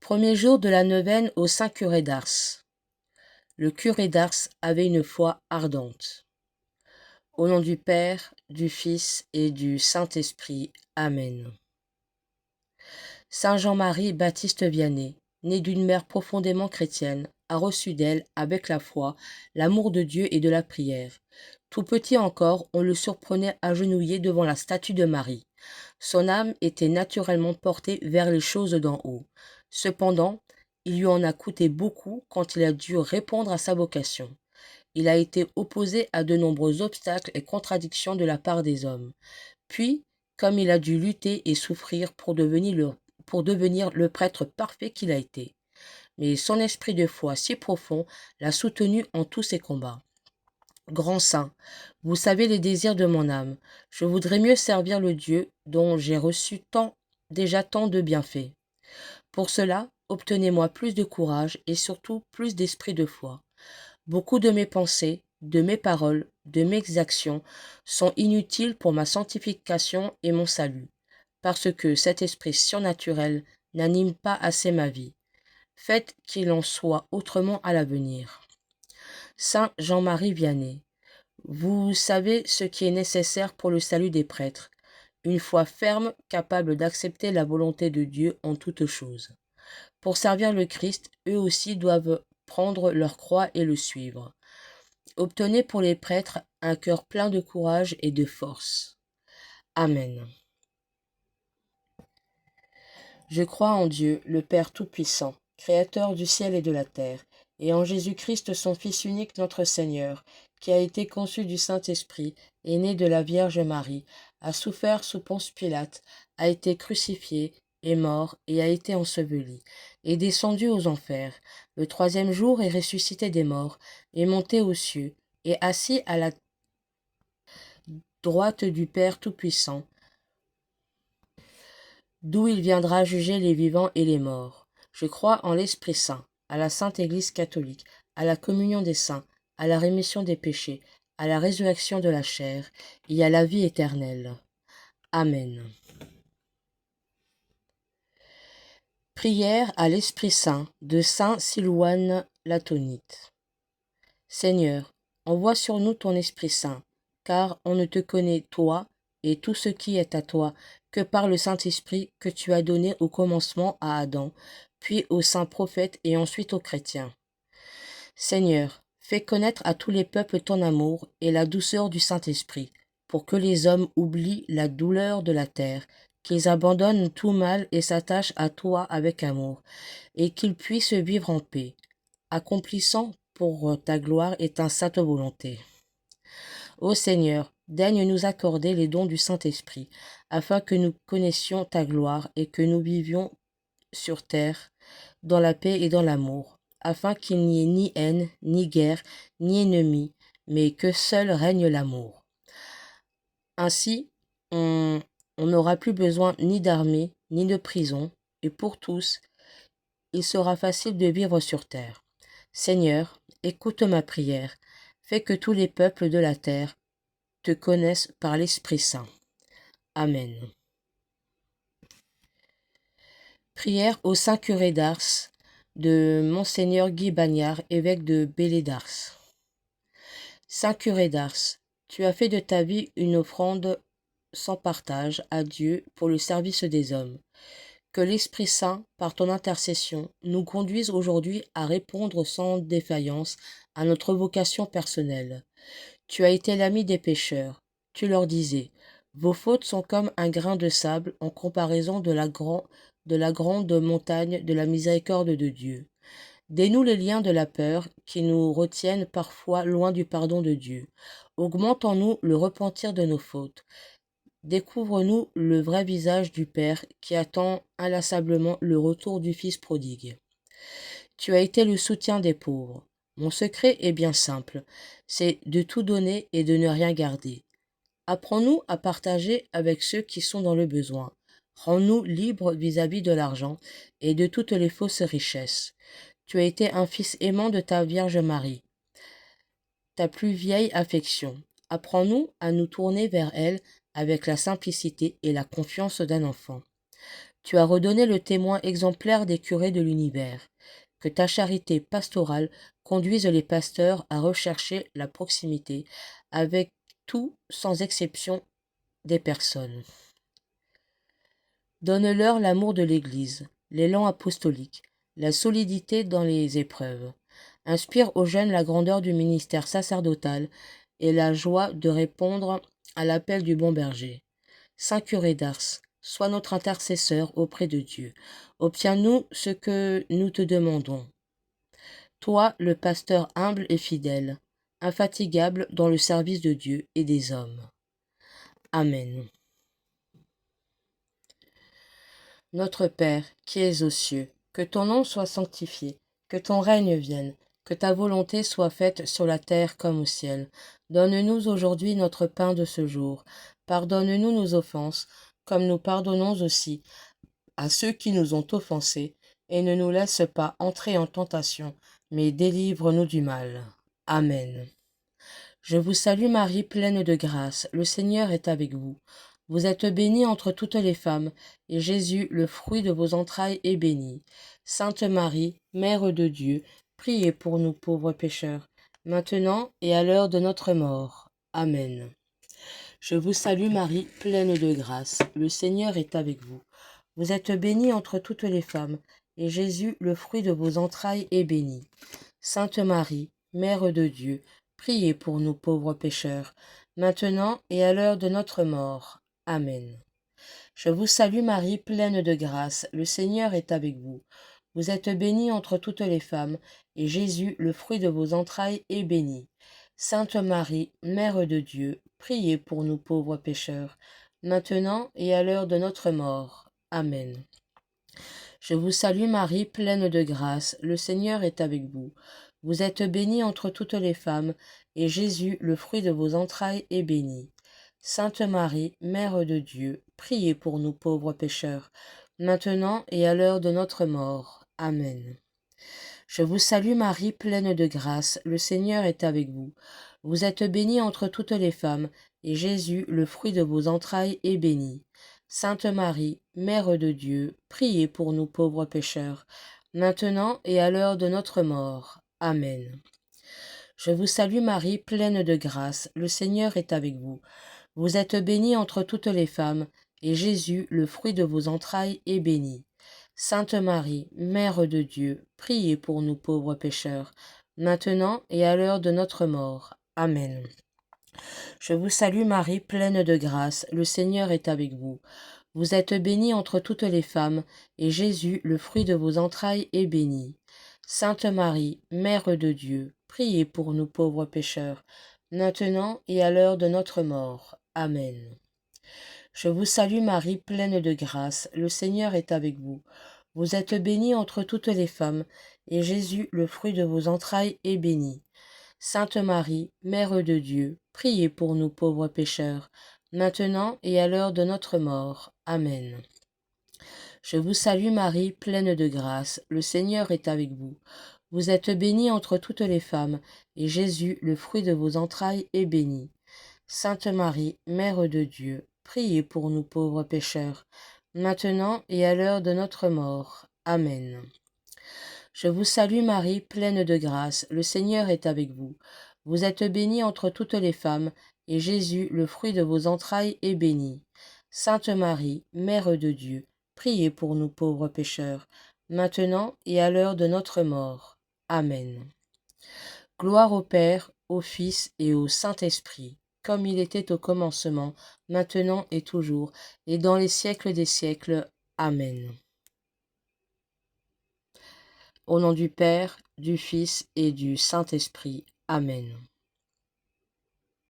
Premier jour de la neuvaine au saint curé d'Ars. Le curé d'Ars avait une foi ardente. Au nom du Père, du Fils et du Saint-Esprit. Amen. Saint Jean-Marie Baptiste Vianney, né d'une mère profondément chrétienne, a reçu d'elle, avec la foi, l'amour de Dieu et de la prière. Tout petit encore, on le surprenait agenouillé devant la statue de Marie. Son âme était naturellement portée vers les choses d'en haut. Cependant, il lui en a coûté beaucoup quand il a dû répondre à sa vocation. Il a été opposé à de nombreux obstacles et contradictions de la part des hommes. Puis, comme il a dû lutter et souffrir pour devenir le prêtre parfait qu'il a été. Mais son esprit de foi si profond l'a soutenu en tous ses combats. Grand saint, vous savez les désirs de mon âme. Je voudrais mieux servir le Dieu dont j'ai reçu déjà tant de bienfaits. Pour cela, obtenez-moi plus de courage et surtout plus d'esprit de foi. Beaucoup de mes pensées, de mes paroles, de mes actions sont inutiles pour ma sanctification et mon salut, parce que cet esprit surnaturel n'anime pas assez ma vie. Faites qu'il en soit autrement à l'avenir. Saint Jean-Marie Vianney, vous savez ce qui est nécessaire pour le salut des prêtres, une foi ferme capable d'accepter la volonté de Dieu en toutes choses. Pour servir le Christ, eux aussi doivent prendre leur croix et le suivre. Obtenez pour les prêtres un cœur plein de courage et de force. Amen. Je crois en Dieu, le Père Tout-Puissant, Créateur du ciel et de la terre, et en Jésus-Christ, son Fils unique, notre Seigneur, qui a été conçu du Saint-Esprit, est né de la Vierge Marie, a souffert sous Ponce Pilate, a été crucifié, est mort et a été enseveli, est descendu aux enfers. Le troisième jour est ressuscité des morts, est monté aux cieux, est assis à la droite du Père Tout-Puissant, d'où il viendra juger les vivants et les morts. Je crois en l'Esprit Saint, à la Sainte Église catholique, à la communion des saints, à la rémission des péchés, à la résurrection de la chair et à la vie éternelle. Amen. Prière à l'Esprit Saint de Saint Silouane Latonite. Seigneur, envoie sur nous ton Esprit Saint, car on ne te connaît, toi, et tout ce qui est à toi, que par le Saint-Esprit que tu as donné au commencement à Adam, puis aux saints prophètes et ensuite aux chrétiens. Seigneur, fais connaître à tous les peuples ton amour et la douceur du Saint-Esprit, pour que les hommes oublient la douleur de la terre, qu'ils abandonnent tout mal et s'attachent à toi avec amour, et qu'ils puissent vivre en paix, accomplissant pour ta gloire et ta sainte volonté. Ô Seigneur, daigne nous accorder les dons du Saint-Esprit, afin que nous connaissions ta gloire et que nous vivions sur terre dans la paix et dans l'amour, afin qu'il n'y ait ni haine, ni guerre, ni ennemi, mais que seul règne l'amour. Ainsi, on n'aura plus besoin ni d'armée, ni de prison, et pour tous, il sera facile de vivre sur terre. Seigneur, écoute ma prière, fais que tous les peuples de la terre te connaissent par l'Esprit Saint. Amen. Prière au Saint curé d'Ars de Monseigneur Guy Bagnard, évêque de Belley d'Ars. Saint curé d'Ars, tu as fait de ta vie une offrande sans partage à Dieu pour le service des hommes. Que l'Esprit Saint, par ton intercession, nous conduise aujourd'hui à répondre sans défaillance à notre vocation personnelle. Tu as été l'ami des pécheurs. Tu leur disais, vos fautes sont comme un grain de sable en comparaison de la grande montagne de la miséricorde de Dieu. Dénoue les liens de la peur qui nous retiennent parfois loin du pardon de Dieu. Augmente en nous le repentir de nos fautes. Découvre-nous le vrai visage du Père qui attend inlassablement le retour du Fils prodigue. Tu as été le soutien des pauvres. Mon secret est bien simple, c'est de tout donner et de ne rien garder. Apprends-nous à partager avec ceux qui sont dans le besoin. Rends-nous libres vis-à-vis de l'argent et de toutes les fausses richesses. Tu as été un fils aimant de ta Vierge Marie, ta plus vieille affection. Apprends-nous à nous tourner vers elle avec la simplicité et la confiance d'un enfant. Tu as redonné le témoin exemplaire des curés de l'univers. Que ta charité pastorale conduise les pasteurs à rechercher la proximité avec tout, sans exception, des personnes. Donne-leur l'amour de l'Église, l'élan apostolique, la solidité dans les épreuves. Inspire aux jeunes la grandeur du ministère sacerdotal et la joie de répondre à l'appel du bon berger. Saint curé d'Ars, sois notre intercesseur auprès de Dieu. Obtiens-nous ce que nous te demandons. Toi, le pasteur humble et fidèle, infatigable dans le service de Dieu et des hommes. Amen. Notre Père, qui es aux cieux, que ton nom soit sanctifié, que ton règne vienne, que ta volonté soit faite sur la terre comme au ciel. Donne-nous aujourd'hui notre pain de ce jour. Pardonne-nous nos offenses, comme nous pardonnons aussi à ceux qui nous ont offensés, et ne nous laisse pas entrer en tentation, mais délivre-nous du mal. Amen. Je vous salue Marie, pleine de grâce, le Seigneur est avec vous. Vous êtes bénie entre toutes les femmes, et Jésus, le fruit de vos entrailles, est béni. Sainte Marie, Mère de Dieu, priez pour nous pauvres pécheurs, maintenant et à l'heure de notre mort. Amen. Je vous salue Marie, pleine de grâce, le Seigneur est avec vous. Vous êtes bénie entre toutes les femmes, et Jésus, le fruit de vos entrailles, est béni. Sainte Marie, Mère de Dieu, priez pour nous pauvres pécheurs, maintenant et à l'heure de notre mort. Amen. Je vous salue Marie, pleine de grâce, le Seigneur est avec vous. Vous êtes bénie entre toutes les femmes, et Jésus, le fruit de vos entrailles, est béni. Sainte Marie, Mère de Dieu, priez pour nous pauvres pécheurs, maintenant et à l'heure de notre mort. Amen. Je vous salue Marie, pleine de grâce, le Seigneur est avec vous. Vous êtes bénie entre toutes les femmes, et Jésus, le fruit de vos entrailles, est béni. Sainte Marie, Mère de Dieu, priez pour nous pauvres pécheurs, maintenant et à l'heure de notre mort. Amen. Je vous salue Marie, pleine de grâce, le Seigneur est avec vous. Vous êtes bénie entre toutes les femmes, et Jésus, le fruit de vos entrailles, est béni. Sainte Marie, Mère de Dieu, priez pour nous pauvres pécheurs, maintenant et à l'heure de notre mort. Amen. Je vous salue Marie, pleine de grâce, le Seigneur est avec vous. Vous êtes bénie entre toutes les femmes, et Jésus, le fruit de vos entrailles, est béni. Sainte Marie, Mère de Dieu, priez pour nous pauvres pécheurs, maintenant et à l'heure de notre mort. Amen. Je vous salue Marie, pleine de grâce, le Seigneur est avec vous. Vous êtes bénie entre toutes les femmes, et Jésus, le fruit de vos entrailles, est béni. Sainte Marie, Mère de Dieu, priez pour nous pauvres pécheurs, maintenant et à l'heure de notre mort. Amen. Je vous salue Marie, pleine de grâce, le Seigneur est avec vous. Vous êtes bénie entre toutes les femmes, et Jésus, le fruit de vos entrailles, est béni. Sainte Marie, Mère de Dieu, priez pour nous pauvres pécheurs, maintenant et à l'heure de notre mort. Amen. Je vous salue Marie, pleine de grâce, le Seigneur est avec vous. Vous êtes bénie entre toutes les femmes, et Jésus, le fruit de vos entrailles, est béni. Sainte Marie, Mère de Dieu, priez pour nous pauvres pécheurs, maintenant et à l'heure de notre mort. Amen. Je vous salue Marie, pleine de grâce, le Seigneur est avec vous. Vous êtes bénie entre toutes les femmes, et Jésus, le fruit de vos entrailles, est béni. Sainte Marie, Mère de Dieu, priez pour nous pauvres pécheurs, maintenant et à l'heure de notre mort. Amen. Gloire au Père, au Fils et au Saint-Esprit, comme il était au commencement, maintenant et toujours, et dans les siècles des siècles. Amen. Au nom du Père, du Fils et du Saint-Esprit. Amen.